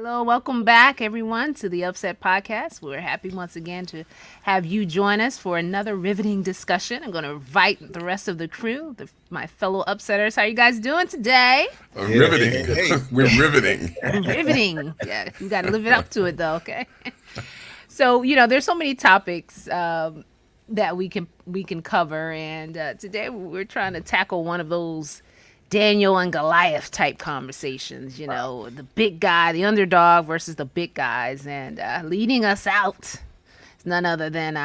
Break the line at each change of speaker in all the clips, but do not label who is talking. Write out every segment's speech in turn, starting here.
Hello, welcome back, everyone, to the Upset Podcast. We're happy once again to have you join us for another riveting discussion. I'm going to invite the rest of the crew, my fellow Upsetters. How are you guys doing today?
Riveting. We're riveting.
Riveting. Yeah, we got to live it up to it, though. Okay. So there's so many topics that we can cover, and today we're trying to tackle one of those Daniel and Goliath type conversations. The big guy, the underdog versus the big guys, and leading us out is none other than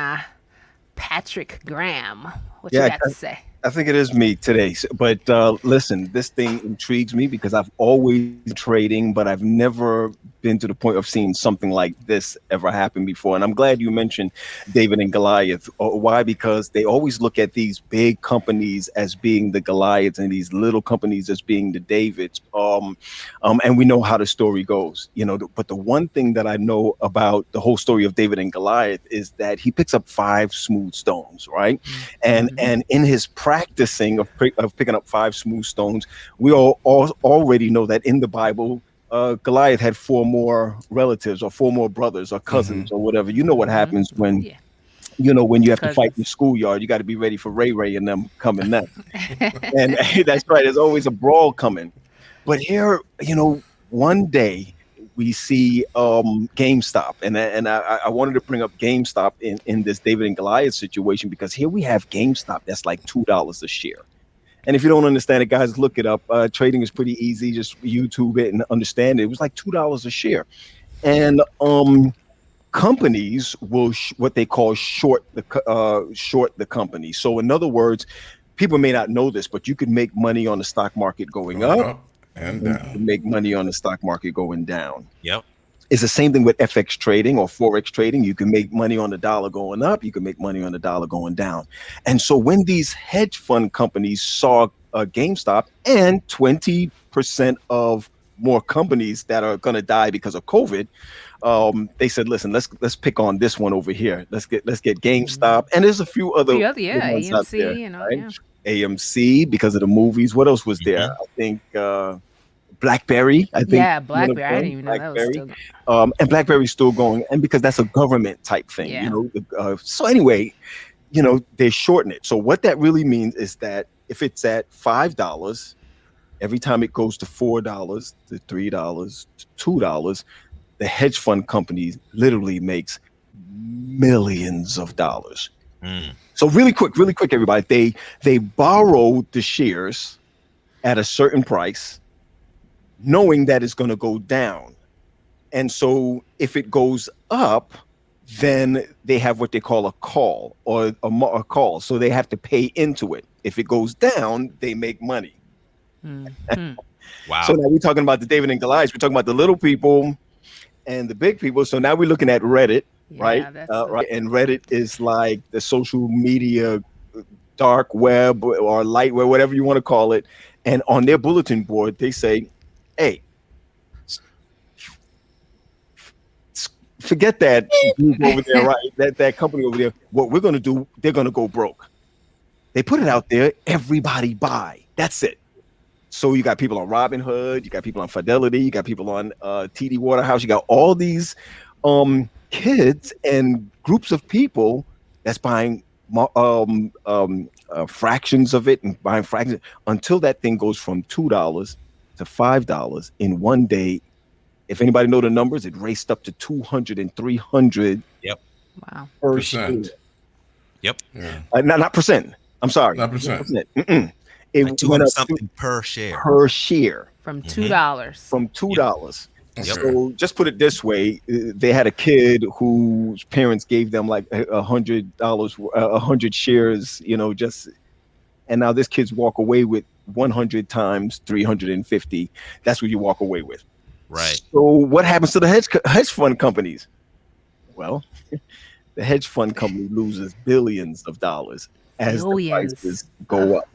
Patrick Graham. What you
Yeah,
got to say?
I think it is me today. But listen, this thing intrigues me because I've always been trading, but I've never been to the point of seeing something like this ever happen before. And I'm glad you mentioned David and Goliath. Why? Because they always look at these big companies as being the Goliaths and these little companies as being the Davids. And we know how the story goes, but the one thing that I know about the whole story of David and Goliath is that he picks up 5 smooth stones, right? And in his practicing of picking up 5 smooth stones, we all already know that in the Bible, Goliath had 4 more relatives or 4 more brothers or cousins or whatever. You know what happens when
Yeah.
when you have to fight in the
Cousins.
schoolyard, you got to be ready for Ray and them coming next. And that's right. There's always a brawl coming. But here, one day we see GameStop, and I wanted to bring up GameStop in this David and Goliath situation because here we have GameStop that's like $2 a share. And if you don't understand it, guys, look it up. Trading is pretty easy. Just YouTube it and understand it. It was like $2 a share, and companies will what they call short the company. So in other words, people may not know this, but you could make money on the stock market going
Going
up,
up and
and you can
down.
make money on the stock market going down.
Yep.
It's the same thing with FX trading or Forex trading. You can make money on the dollar going up. You can make money on the dollar going down. And so when these hedge fund companies saw GameStop and 20% of more companies that are going to die because of COVID, they said, "Listen, let's pick on this one over here. Let's get GameStop." And there's a few other
The other,
good
yeah,
ones out there,
AMC,
right?
yeah.
AMC because of the movies. What else was there?
Mhm.
I think BlackBerry. I think
Yeah,
one of
BlackBerry. I didn't
them,
even know that was
BlackBerry,
still going.
and BlackBerry's still going, and because that's a government type thing,
Yeah.
So anyway, they shorten it. So what that really means is that if it's at $5, every time it goes to $4 to $3 to $2, the hedge fund company literally makes millions of dollars.
Mm.
So really quick, everybody, they borrow the shares at a certain price, knowing that it's going to go down. And so if it goes up, then they have what they call a call or a call. So they have to pay into it. If it goes down, they make money.
Hmm.
So
Wow.
now we're talking about the David and Goliath. We're talking about the little people and the big people. So now we're looking at Reddit, right?
Yeah, that's
Right. And Reddit is like the social media dark web or light web, whatever you want to call it. And on their bulletin board, they say, "Hey, forget that group over there, right? That company over there. What we're going to do, they're going to go broke." They put it out there. Everybody buy. That's it. So you got people on Robinhood, you got people on Fidelity, you got people on TD Waterhouse, you got all these kids and groups of people that's buying fractions of it and buying fractions until that thing goes from $2 to $5 in one day. If anybody know the numbers, it raced up to 200 and 300
Yep.
wow.
per share.
Percent.
Yep.
Yeah.
Not percent. I'm sorry.
Not
Not
percent.
percent. Mm-mm. It
Like
went
200
up
something per share.
per share
From
Mhm.
$2.
from $2.
Yep.
So just put it this way: they had a kid whose parents gave them like $100, 100 shares, just, and now this kid's walk away with 100 times 350. That's what you walk away with.
Right.
So what happens to the hedge fund companies? Well, the hedge fund company loses billions of dollars as the
Billions.
prices go up,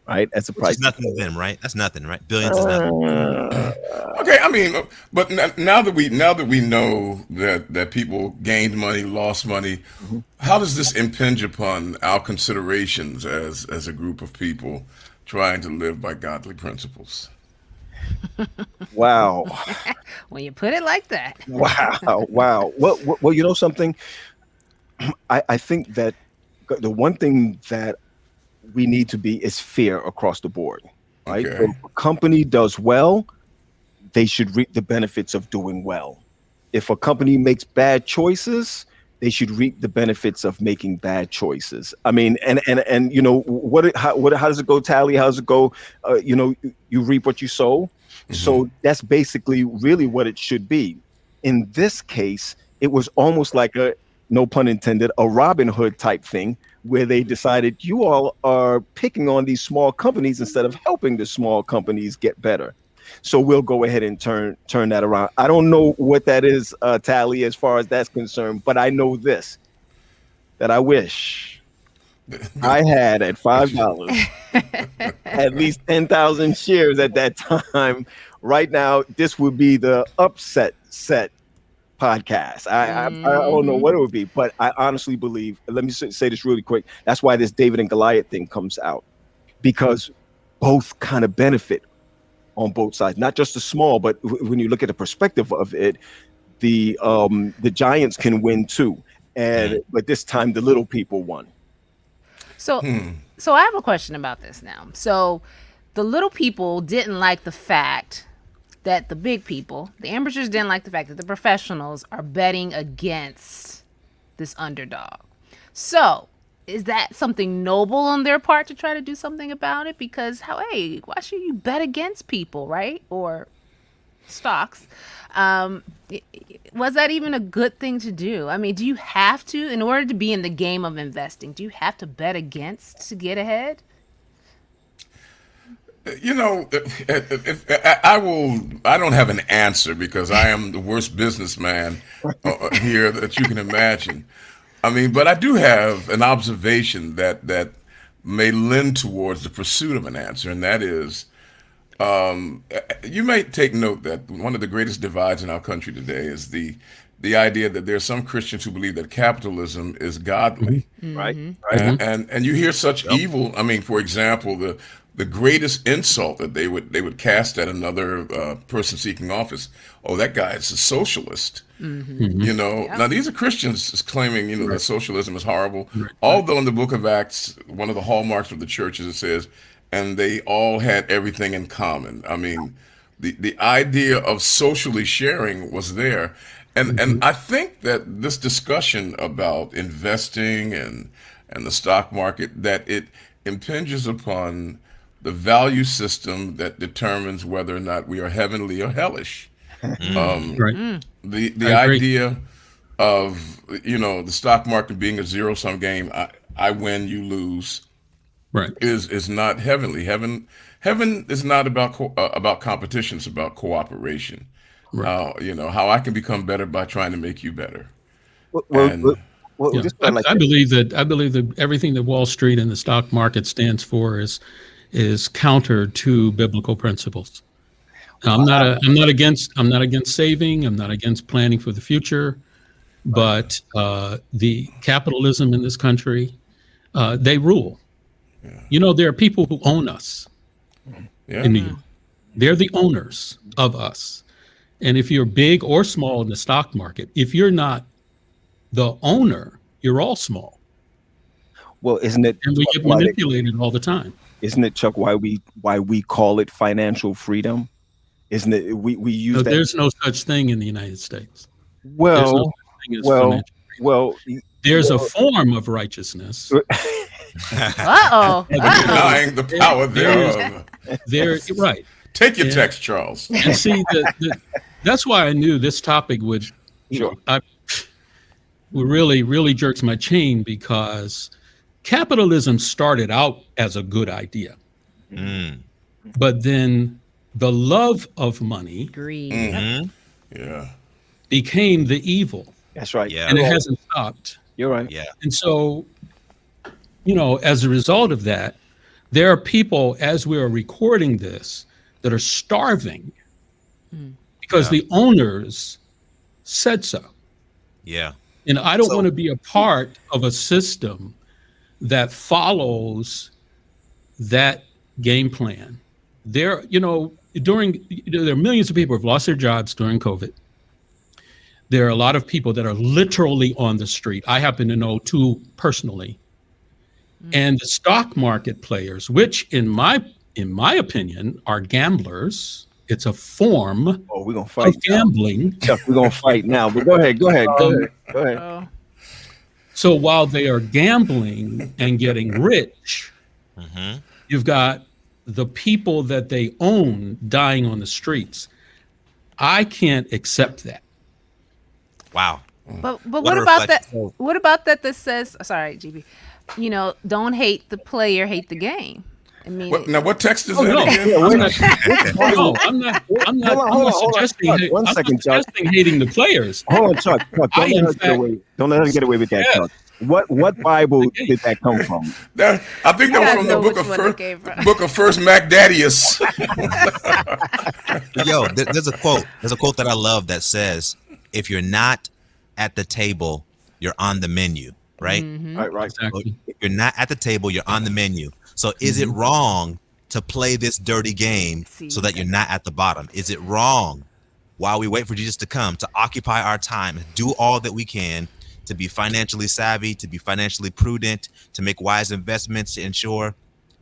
right? As the
Which is
prices
nothing to
go
them, right? That's nothing, right? Billions is nothing.
up.
Okay, I mean, but now that we know that people gained money, lost money,
Mhm.
how does this impinge upon our considerations as a group of people trying to live by godly principles?
Wow.
When you put it like that.
Wow, wow. Well, you know something? I think that the one thing that we need to be is fair across the board, right? So
Okay.
if a company does well, they should reap the benefits of doing well. If a company makes bad choices, they should reap the benefits of making bad choices. I mean, and you know how does it go, Tally? How does it go? You reap what you sow.
Hmm.
So that's basically really what it should be. In this case, it was almost like a, no pun intended, a Robin Hood type thing where they decided you all are picking on these small companies instead of helping the small companies get better. So we'll go ahead and turn that around. I don't know what that is, Tally, as far as that's concerned, but I know this, that I wish I had at $5 at least 10,000 shares at that time. Right now, this would be the upset set podcast. I don't know what it would be, but I honestly believe, let me say this really quick. That's why this David and Goliath thing comes out, because both kind of benefit on both sides, not just the small, but when you look at the perspective of it, the giants can win too. And but this time the little people won.
So, so I have a question about this now. So, the little people didn't like the fact that the big people, the amateurs, didn't like the fact that the professionals are betting against this underdog. So, is that something noble on their part to try to do something about it? Because hey, why should you bet against people, right? Or stocks. Was that even a good thing to do? I mean, do you have to, in order to be in the game of investing, do you have to bet against to get ahead?
You know, I don't have an answer because I am the worst businessman here that you can imagine. I mean, but I do have an observation that may lend towards the pursuit of an answer, and that is, you may take note that one of the greatest divides in our country today is the idea that there are some Christians who believe that capitalism is godly.
Right. Right.
And you hear such
Yep.
evil. I mean, for example, the greatest insult that they would cast at another person seeking office. Oh, that guy is a socialist. You know, now these are Christians claiming, that socialism is horrible. Although in the book of Acts, one of the hallmarks of the church is it says, and they all had everything in common. I mean, the idea of socially sharing was there. And I think that this discussion about investing and the stock market, that it impinges upon the value system that determines whether or not we are heavenly or hellish.
Right.
The
I agree.
idea of the stock market being a zero-sum game, I win, you lose,
Right.
is not heavenly. Heaven is not about competition. It's about cooperation.
Right.
How I can become better by trying to make you better.
Well, well,
And
well,
Yeah.
this is what I like
I
to,
believe that everything that Wall Street and the stock market stands for is counter to biblical principles. Now, I'm not against saving. I'm not against planning for the future, but the capitalism in this country, they rule. There are people who own us
yeah,
in New York. They're the owners of us. And if you're big or small in the stock market, if you're not the owner, you're all small.
well, isn't it
And we
Chuck,
get
why
manipulated all the time.
isn't it, Chuck, why we call it financial freedom? Isn't it we use
No,
that?
there's no such thing in the United States. There's no
Well,
such thing as
well,
financial.
well,
There's a form of righteousness.
Uh-oh. Uh-oh.
denying the power
There's-
thereof.
Right.
Take your
Yeah.
text, Charles.
And see, that's why I knew this topic would,
Sure.
would really jerks my chain, because capitalism started out as a good idea, but then the love of money
Greed.
Yeah.
became the evil,
That's right.
Yeah.
and it hasn't stopped.
You're right.
Yeah.
And so, as a result of that, there are people, as we are recording this, that are starving because the owners said so.
Yeah.
And I don't
So-
want to be a part of a system that follows that game plan. there are millions of people who have lost their jobs during COVID. There are a lot of people that are literally on the street. I happen to know two personally. And the stock market players, which in my opinion are gamblers, it's a form
Oh, we're gonna fight
of gambling.
Chuck, we're gonna fight now. But go ahead. Go ahead.
Oh,
So while they are gambling and getting rich, you've got the people that they own dying on the streets. I can't accept that.
Wow.
but
What
what
a
about that?
reflection.
What about that says? Sorry, GB. Don't hate the player, hate the game. I mean,
Now, what text is
Oh,
that
no.
again?
I'm not
Hold on,
suggesting,
Chuck, one second, Chuck.
hating the players.
Hold on, Chuck. Don't
I,
let
in
us get
fact-
away. Don't let us get away with that,
Yes.
Chuck. What Bible did that come from?
I think that was
guys
from the
know
book
which
of
one that came from.
First Macdadius.
Yo, there's a quote. There's a quote that I love that says, "If you're not at the table, you're on the menu." Right?
Right.
Exactly.
If you're not at the table, you're on the menu. So is it wrong to play this dirty game so that you're not at the bottom? Is it wrong, while we wait for Jesus to come, to occupy our time, do all that we can to be financially savvy, to be financially prudent, to make wise investments, to ensure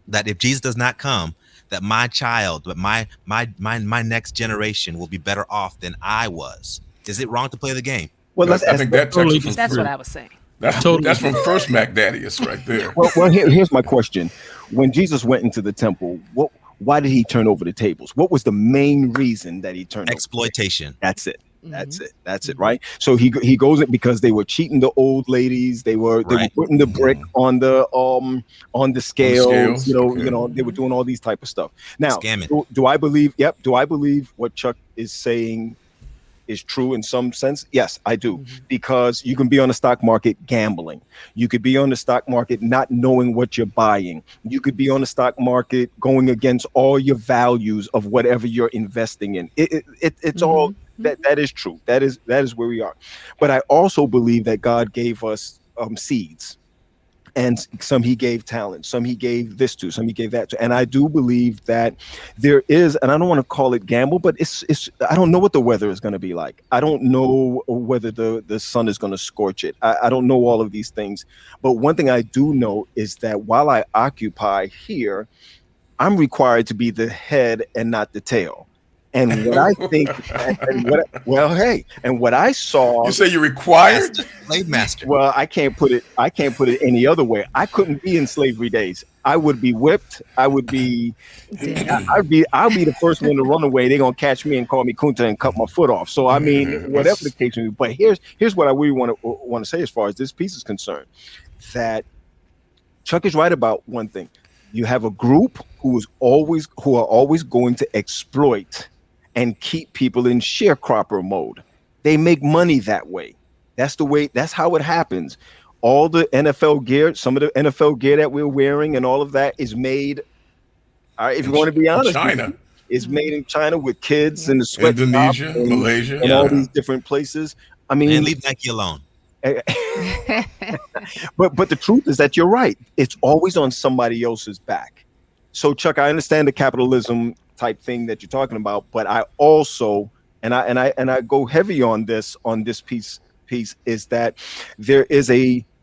that if Jesus does not come, that my child, but my next generation will be better off than I was? Is it wrong to play the game?
Well, let's
I
ask.
think that text
Totally
is from
that's what I was saying.
that's from First Macdadius right there.
Well, here's my question: when Jesus went into the temple, why did he turn over the tables? What was the main reason that he turned?
Exploitation.
That's it. That's it. Right. So he goes in because they were cheating the old ladies. They were putting the brick on the scales.
Okay.
They were doing all these type of stuff. Now,
Scamming.
do I believe? Yep. Do I believe what Chuck is saying is true in some sense? Yes, I do. Because you can be on the stock market gambling. You could be on the stock market not knowing what you're buying. You could be on the stock market going against all your values of whatever you're investing in. It's all that is true. That is where we are. But I also believe that God gave us seeds. And some he gave talent, some he gave this to, some he gave that to. And I do believe that there is, and I don't want to call it gamble, but it's I don't know what the weather is going to be like. I don't know whether the sun is going to scorch it. I don't know all of these things. But one thing I do know is that while I occupy here, I'm required to be the head and not the tail. And what I think, and what I saw.
You say you're required?
Slave master.
Well, I can't put it any other way. I couldn't be in slavery days. I would be whipped. I'll be the first one to run away. They're gonna catch me and call me Kunta and cut my foot off. So I mean, whatever the case may be. But here's what I really want to say as far as this piece is concerned. That Chuck is right about one thing. You have a group who are always going to exploit and keep people in sharecropper mode. They make money that way. That's how it happens. All the NFL gear, some of the NFL gear that we're wearing and all of that is made, if you want to be honest,
China.
Is made in China with kids and the sweat
Indonesia, Malaysia,
and all these different places. I mean,
And leave Nike alone.
but the truth is that you're right. It's always on somebody else's back. So Chuck, I understand the capitalism type thing that you're talking about, but I also and I go heavy on this piece is that there is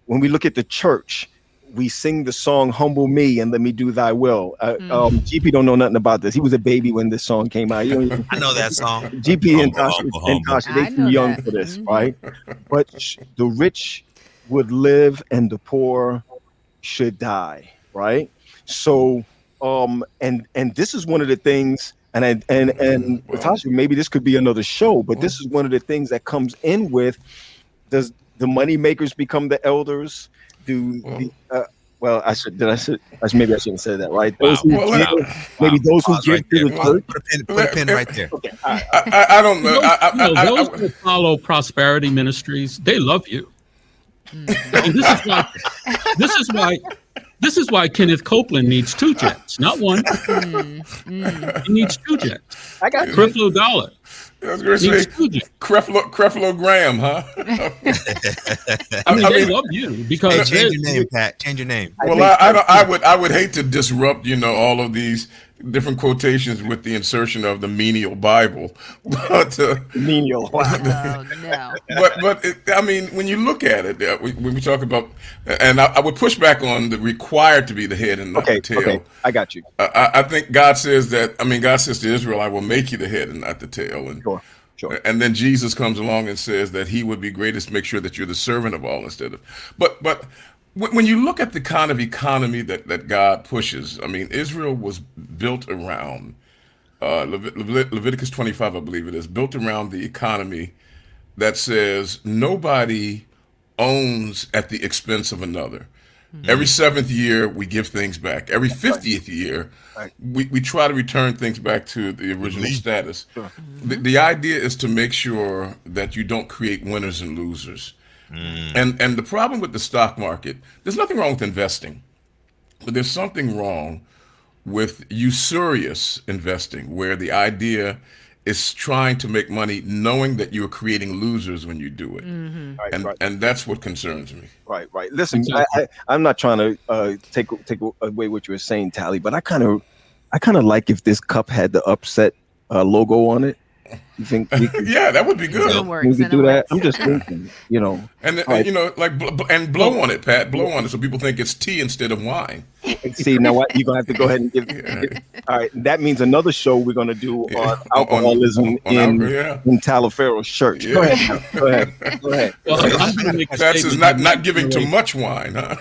when we look at the church, we sing the song "Humble Me" and "Let Me Do Thy Will." GP don't know nothing about this. He was a baby when this song came out.
I know that song.
GP and
Humble.
Tasha, they
I
too
know
young
that.
for this, right? But the rich would live and the poor should die, right? So, and this is one of the things, and Tasha, maybe this could be another show, but this is one of the things that comes in with: does the money makers become the elders? Maybe I shouldn't have said that, right? Those who maybe those who
Pause
give
right
to
there.
the church.
Put a pin right there.
Okay,
I don't know.
Those who follow prosperity ministries, they love you. And this is why Kenneth Copeland needs 2 jets, not 1. He needs 2 jets.
I got
Creflo Dollar
I was going to
needs
say
2 jets.
Creflo Graham, huh?
I mean,
I
they
mean-
love you
Hey,
because
change your name, Pat. Change your name.
Well, I would hate to disrupt, all of these different quotations with the insertion of the menial Bible, but
Menial.
Oh no.
I mean, when you look at it, when we talk about, and I would push back on the required to be the head and not the tail.
Okay, I got you.
I think God says that. I mean, God says to Israel, "I will make you the head and not the tail."
Sure.
And then Jesus comes along and says that He would be greatest. Make sure that you're the servant of all instead of. But when you look at the kind of economy that God pushes, I mean, Israel was built around Leviticus 25, I believe it is, built around the economy that says nobody owns at the expense of another. Every seventh year, we give things back. Every 50th year, we try to return things back to the original status.
Sure.
The idea is to make sure that you don't create winners and losers. And the problem with the stock market, there's nothing wrong with investing, but there's something wrong with usurious investing, where the idea is trying to make money knowing that you're creating losers when you do it. And that's what concerns me.
Right. Listen,
Exactly.
I'm not trying to take away what you were saying, Tally, but I kind of like if this cup had the upset logo on it. You think we could,
Yeah, that would be good.
It works.
we could
It
do that?
works.
I'm just thinking,
And
Right.
and blow on it, Pat. Blow on it so people think it's tea instead of wine.
See, now what you're gonna have to go ahead and give. All right, that means another show we're gonna do on alcoholism in Taliaferro's church.
Yeah.
Go ahead. Go ahead.
Well, I'm going to make a
That's is
statement.
not giving too much wine, huh?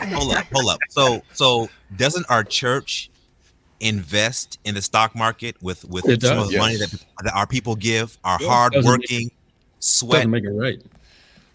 Hold up. So doesn't our church invest in the stock market with
It
some of
does.
the money
Yes.
that our people give, our
Yeah,
hardworking sweat?
Doesn't make it right.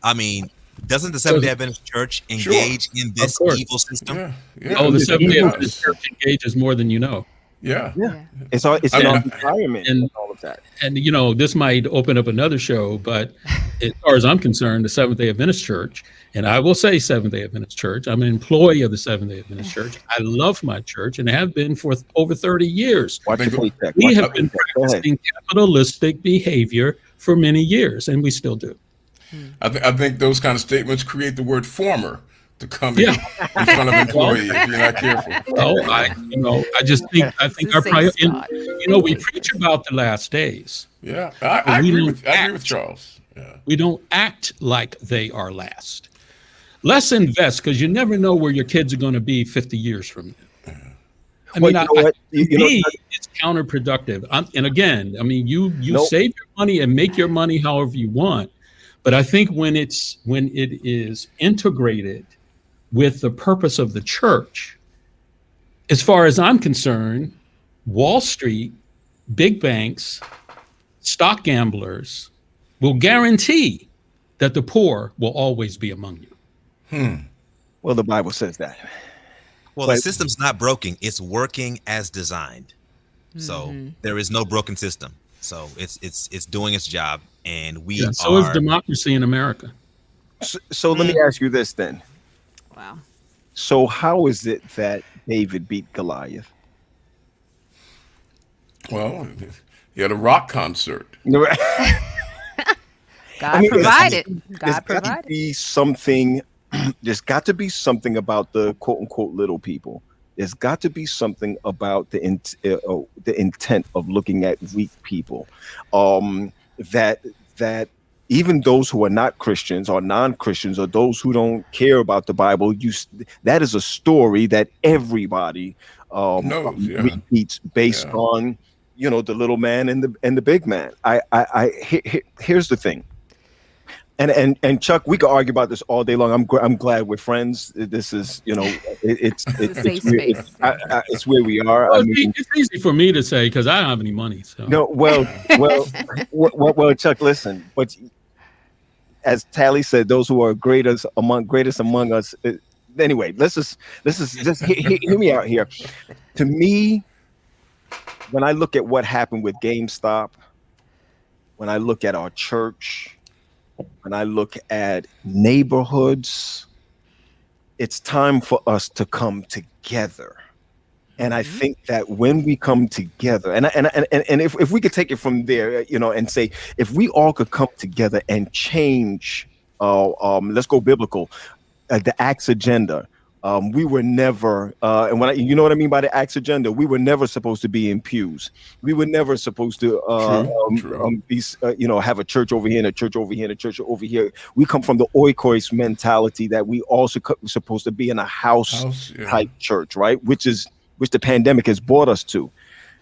I mean, doesn't the Seventh-day Adventist Church
Sure.
engage in this
course.
evil system?
Yeah.
Oh, the
it
Seventh-day
does.
Adventist Church engages more than you know.
Yeah.
Yeah, it's in
I mean,
our environment
and-
and all of that.
And this might open up another show, but as far as I'm concerned, the Seventh-day Adventist Church, and I will say Seventh-day Adventist Church, I'm an employee of the Seventh-day Adventist Church. I love my church and have been for over 30 years.
Watch your paycheck.
We
Watch
have
your
been
paycheck. Go ahead.
practicing capitalistic behavior for many years, and we still do.
I think those kind of statements create the word former to come in
Yeah.
in front of employees if you're not careful.
Well, I think our
Safe
prior,
spot.
we preach about the last days.
Yeah, I
we
agree
don't
with
act.
Charles. Yeah.
We don't act like they are last. Let's invest, because you never know where your kids are going to be 50 years from now. I
Well,
mean,
you know what?
to me, it's counterproductive. And again, I mean, you
Nope.
save your money and make your money however you want, but I think when it is integrated with the purpose of the church, as far as I'm concerned, Wall Street, big banks, stock gamblers will guarantee that the poor will always be among you.
Well, the Bible says that.
Well,
But-
the system's not broken; it's working as designed. So there is no broken system. So it's doing its job, and we
Yeah, so is
are.
democracy in America.
So let me ask you this then.
Wow.
So how is it that David beat Goliath?
Well, he had a rock concert.
God
mean,
provided.
There's
God
got to
provided.
be something. There's got to be something about the quote unquote little people. There's got to be something about the intent of looking at weak people. That even those who are not Christians or non-Christians or those who don't care about the Bible, that is a story that everybody
Knows, yeah.
repeats based
Yeah.
on the little man and the big man. Here's the thing. And Chuck, we could argue about this all day long. I'm glad we're friends. This is, it's
a safe space.
it's where we are.
Well,
I mean,
it's easy for me to say because I don't have any money. So
no, well, Chuck, listen. But as Tally said, those who are greatest among us. Anyway, let's just hear me out here. To me, when I look at what happened with GameStop, when I look at our church, when I look at neighborhoods, it's time for us to come together. And I think that when we come together, and if we could take it from there, and say, if we all could come together and change, let's go biblical, the Acts agenda, We were never, and you know what I mean by the Acts agenda, we were never supposed to be in pews. We were never supposed to
True.
be, have a church over here and a church over here and a church over here. We come from the oikos mentality that we also supposed to be in a house
Yeah.
type church, right? Which the pandemic has brought us to.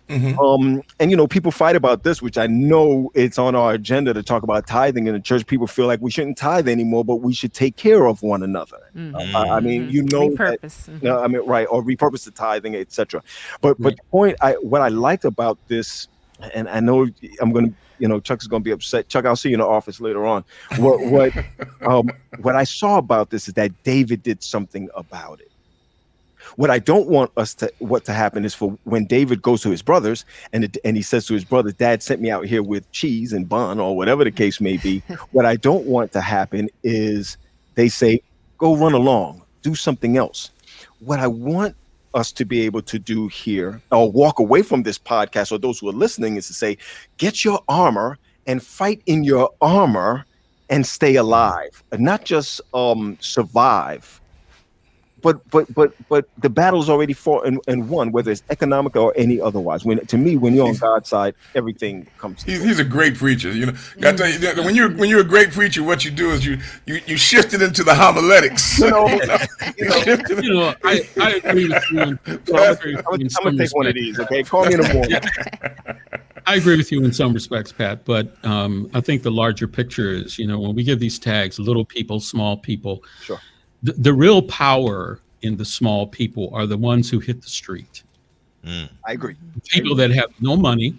And people fight about this, which I know it's on our agenda to talk about tithing in the church. People feel like we shouldn't tithe anymore, but we should take care of one another. I mean,
Repurpose.
right, or repurpose the tithing, etc. But the point, what I liked about this, and I know I'm going to, Chuck's going to be upset. Chuck, I'll see you in the office later on. What I saw about this is that David did something about it. What I don't want to happen is for when David goes to his brothers and he says to his brother, Dad sent me out here with cheese and bun or whatever the case may be. What I don't want to happen is they say, go run along, do something else. What I want us to be able to do here or walk away from this podcast, or those who are listening, is to say, get your armor and fight in your armor and stay alive, and not just survive. But the battle's already fought and won, whether it's economic or any otherwise. When you're on God's side, everything comes.
He's a great preacher. Got to tell you, when you're a great preacher, what you do is you shift it into the homiletics.
I agree with you.
I'm gonna take one of these. Okay, call me in the morning.
I agree with you in some respects, Pat. But I think the larger picture is, when we give these tags, little people, small people.
Sure.
The real power in the small people are the ones who hit the street.
I agree.
People that have no money,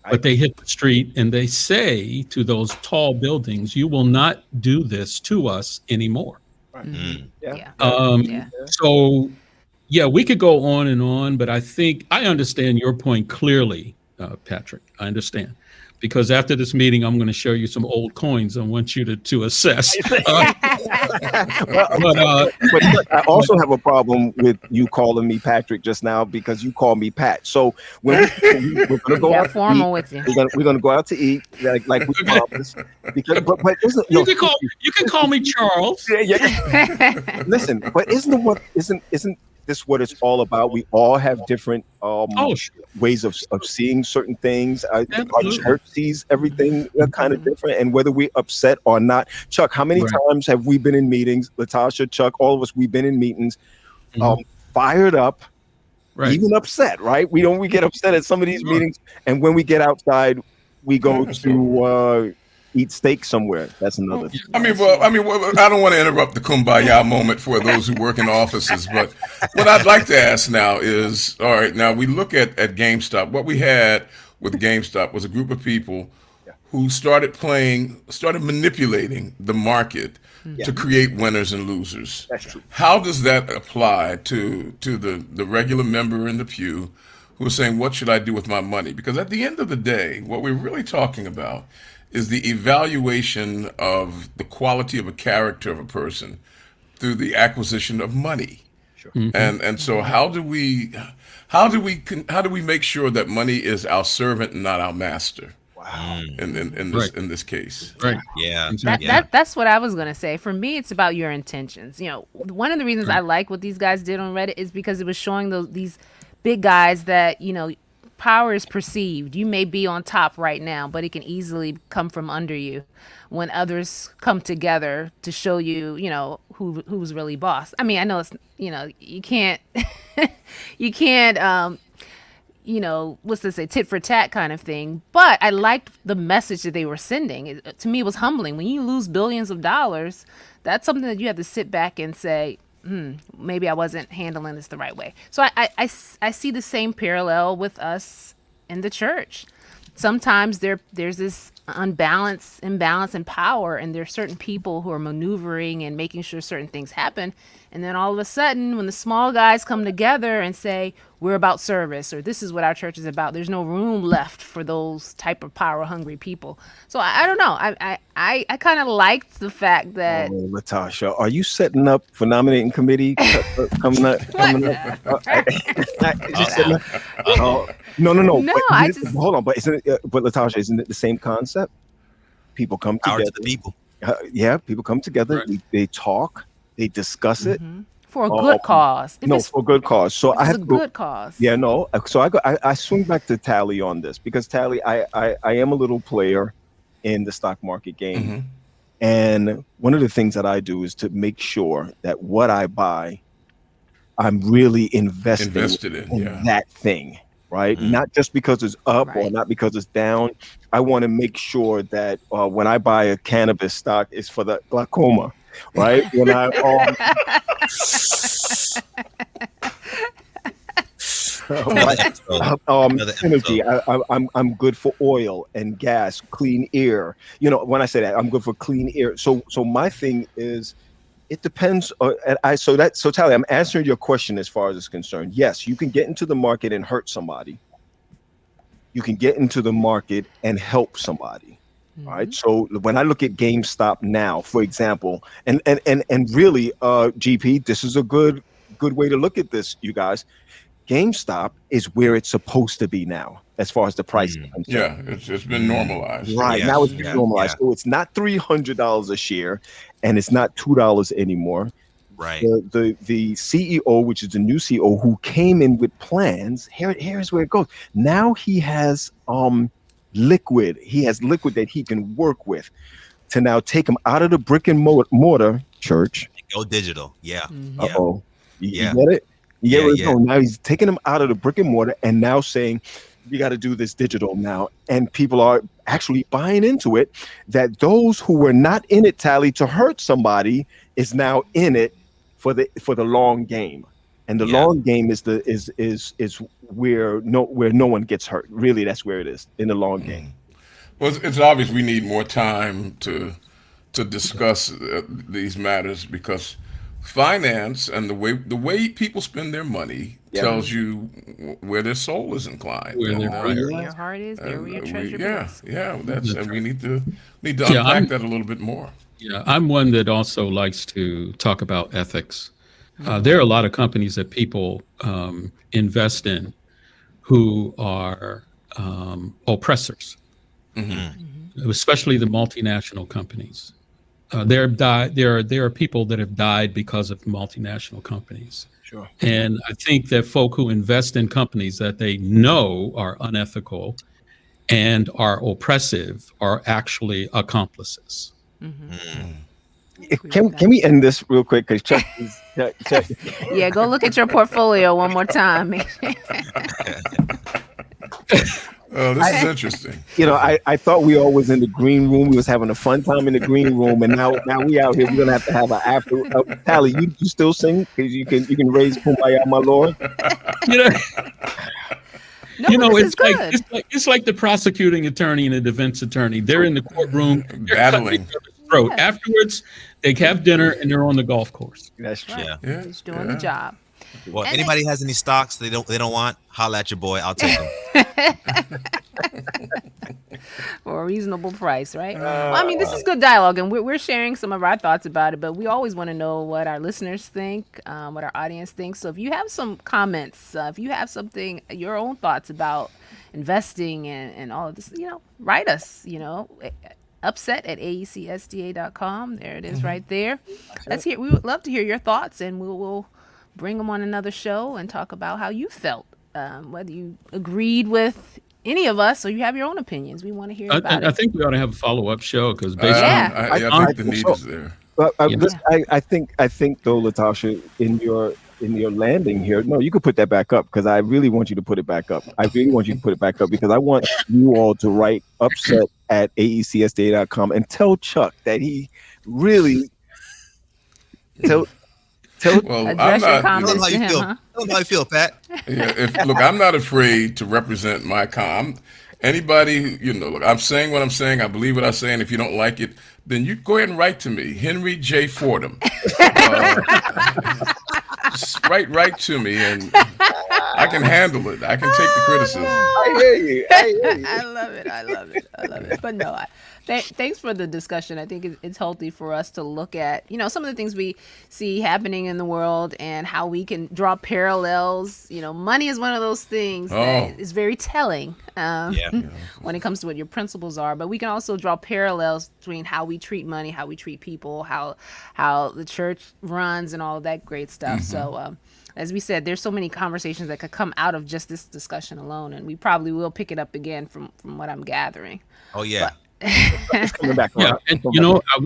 but they hit the street and they say to those tall buildings, you will not do this to us anymore.
Right.
So, we could go on, but I think I understand your point clearly, Patrick. I understand. Because after this meeting, I'm going to show you some old coins. I want you to assess.
But I also have a problem with you calling me Patrick just now because you call me Pat. So we're going to go out
formal with you.
We're going to go out to eat like we promised. Because but
you can call me Charles.
Yeah. Listen, but isn't this what it's all about? We all have different ways of seeing certain things. Our church sees everything kind of different, and whether we're upset or not. Chuck, how many times have we been in meetings? Latasha, Chuck, all of us, we've been in meetings, fired up, even upset, right? We get upset at some of these meetings, and when we get outside, we go to eat steak somewhere. That's another thing.
I don't want to interrupt the kumbaya moment for those who work in offices, but what I'd like to ask now is, all right, now we look at GameStop. What we had with GameStop was a group of people who started manipulating the market to create winners and losers.
That's true.
How does that apply to the regular member in the pew who is saying, what should I do with my money? Because at the end of the day, what we're really talking about is the evaluation of the quality of a character of a person through the acquisition of money.
Sure.
And so how do we make sure that money is our servant and not our master?
Wow.
In this case.
Right.
Yeah.
That's what I was going to say. For me, it's about your intentions. One of the reasons I like what these guys did on Reddit is because it was showing these big guys that, power is perceived. You may be on top right now, but it can easily come from under you when others come together to show you, who's really boss. I mean, I know it's, you can't, what's this, a tit for tat kind of thing. But I liked the message that they were sending. To me, it was humbling. When you lose billions of dollars, that's something that you have to sit back and say, maybe I wasn't handling this the right way. So I see the same parallel with us in the church. Sometimes there's this imbalance in power, and there's certain people who are maneuvering and making sure certain things happen. And then all of a sudden, when the small guys come together and say, we're about service, or this is what our church is about, there's no room left for those type of power hungry people. So I don't know. I kind of liked the fact that.
Oh, Latasha, are you setting up for nominating committee coming up? No.
No,
hold on. But Latasha, isn't it the same concept? People come together.
Power to the people.
People come together.
Right.
They talk. They discuss it.
For a good cause. If
No,
it's,
for good cause. So
if
I
it's
have
a
to go.
good cause.
Yeah, no. So I swing back to Tally on this because Tally, I am a little player in the stock market game,
Hmm.
and one of the things that I do is to make sure that what I buy, I'm really investing
Invested in,
in
yeah.
that thing, right?
Mm.
Not just because it's up or
Right.
not because it's down. I want to make sure that when I buy a cannabis stock, it's for the glaucoma, right? When I
Another
right.
episode. Another
Energy.
episode.
I'm good for oil and gas, clean air. You know, when I say that, I'm good for clean air. So my thing is, it depends. And so Tally, I'm answering your question as far as it's concerned. Yes, you can get into the market and hurt somebody. You can get into the market and help somebody. All right. So when I look at GameStop now, for example, and really, GP, this is a good way to look at this, you guys. GameStop is where it's supposed to be now, as far as the price is
Mm.
concerned.
Yeah, it's been normalized.
Right
Yeah,
now, it's
yeah,
normalized,
yeah.
so it's not $300 a share, and it's not $2 anymore.
Right.
The CEO, which is the new CEO, who came in with plans. Here's where it goes. Now he has liquid. He has liquid that he can work with to now take him out of the brick and mortar church.
Go digital. Yeah. Yeah.
Uh-oh. You
Yeah.
get it? You get
Yeah.
where it's
Yeah.
going. Now he's taking them out of the brick and mortar and now saying, we got to do this digital now. And people are actually buying into it, that those who were not in it, Tally, to hurt somebody is now in it for the long game. And the
Yeah.
long game is where no one gets hurt. Really, that's where it is, in the long game.
Well, it's obvious we need more time to discuss these matters because finance and the way people spend their money
Yeah.
tells you where their soul is inclined.
Where
And,
their
Where
treasure
your heart is, there where your treasure
yeah,
is.
yeah, that's
That's
and we need to
Yeah,
unpack that a little bit more.
Yeah, I'm one that also likes to talk about ethics. There are a lot of companies that people invest in who are oppressors, especially the multinational companies. There are people that have died because of multinational companies.
Sure.
And I think that folk who invest in companies that they know are unethical and are oppressive are actually accomplices.
Can we end this real quick? Because Chuck,
Yeah, go look at your portfolio one more time.
Oh, this is interesting.
I thought we all was in the green room. We was having a fun time in the green room, and now we out here. We're gonna have to have an after. Tally, you still sing? Because you can raise Kumbaya, my lord.
You know,
No, this is
it's like
good.
it's like the prosecuting attorney and the defense attorney. They're in the courtroom, they're
Battling.
cutting each other's throat.
Yeah.
Afterwards, they have dinner and they're on the golf course.
That's true.
Yeah.
Yeah,
He's doing the job.
Well,
And
anybody has any stocks they don't want, holla at your boy. I'll take them.
For a reasonable price, right? Well, I mean, this is good dialogue, and we're sharing some of our thoughts about it, but we always want to know what our listeners think, what our audience thinks. So if you have some comments, if you have something, your own thoughts about investing and all of this, write us, upset at aecsda.com. There it is right there. We would love to hear your thoughts, and we'll bring them on another show and talk about how you felt, whether you agreed with any of us or you have your own opinions. We want to hear about
I
it.
think we ought to have a follow-up show because basically,
Yeah.
I think the need is there.
Listen, I think though, Latasha, in your landing here, no, you could put that back up because I really want you to put it back up. I really want you to put it back up because I want you all to write upset at aecsda.com and tell Chuck that he really tell.
Well,
Address your
I'm not.
comments.
Tell them how you
to him,
feel.
huh?
Tell them how you feel, Pat.
Look, I'm not afraid to represent my anybody. Look, I'm saying what I'm saying. I believe what I say, and if you don't like it, then you go ahead and write to me, Henry J. Fordham. Just write to me, and I can handle it. I can take the criticism.
I hear you. I hear you.
I love it. I love it. I love it. But no, thanks for the discussion. I think it's healthy for us to look at, some of the things we see happening in the world and how we can draw parallels. Money is one of those things that is very telling when it comes to what your principles are. But we can also draw parallels between how we treat money, how we treat people, how the church runs, and all of that great stuff. So, as we said, there's so many conversations that could come out of just this discussion alone, and we probably will pick it up again from what I'm gathering.
Oh yeah.
It's coming back around.
And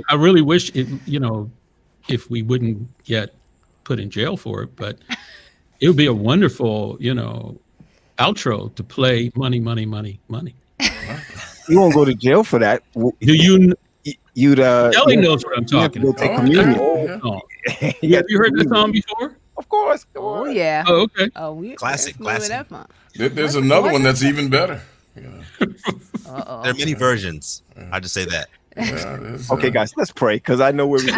I really wish if we wouldn't get put in jail for it, but it would be a wonderful, outro to play money, money, money, money.
You won't go to jail for that.
Do you?
You'd
Ellie knows what I'm talking
go take
about.
communion.
Oh. Have you heard this song before?
Of course.
Oh yeah.
Oh, okay.
Oh, we
Classic.
There's another one that's even better.
Uh-oh.
There are many versions. I just say that.
Okay, guys, let's pray because I know where we're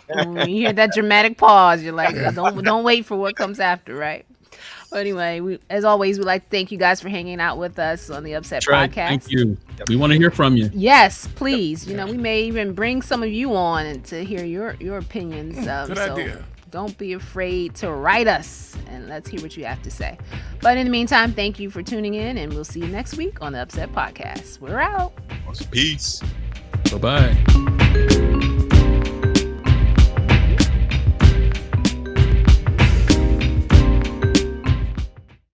going.
When you hear that dramatic pause, you're like, don't wait for what comes after, right? But anyway, as always, we'd like to thank you guys for hanging out with us on the Upset Podcast.
Thank you. We want to hear from you.
Yes, please. We may even bring some of you on to hear your opinions.
Good idea.
Don't be afraid to write us, and let's hear what you have to say. But in the meantime, thank you for tuning in, and we'll see you next week on the Upset Podcast. We're out.
Peace.
Bye-bye.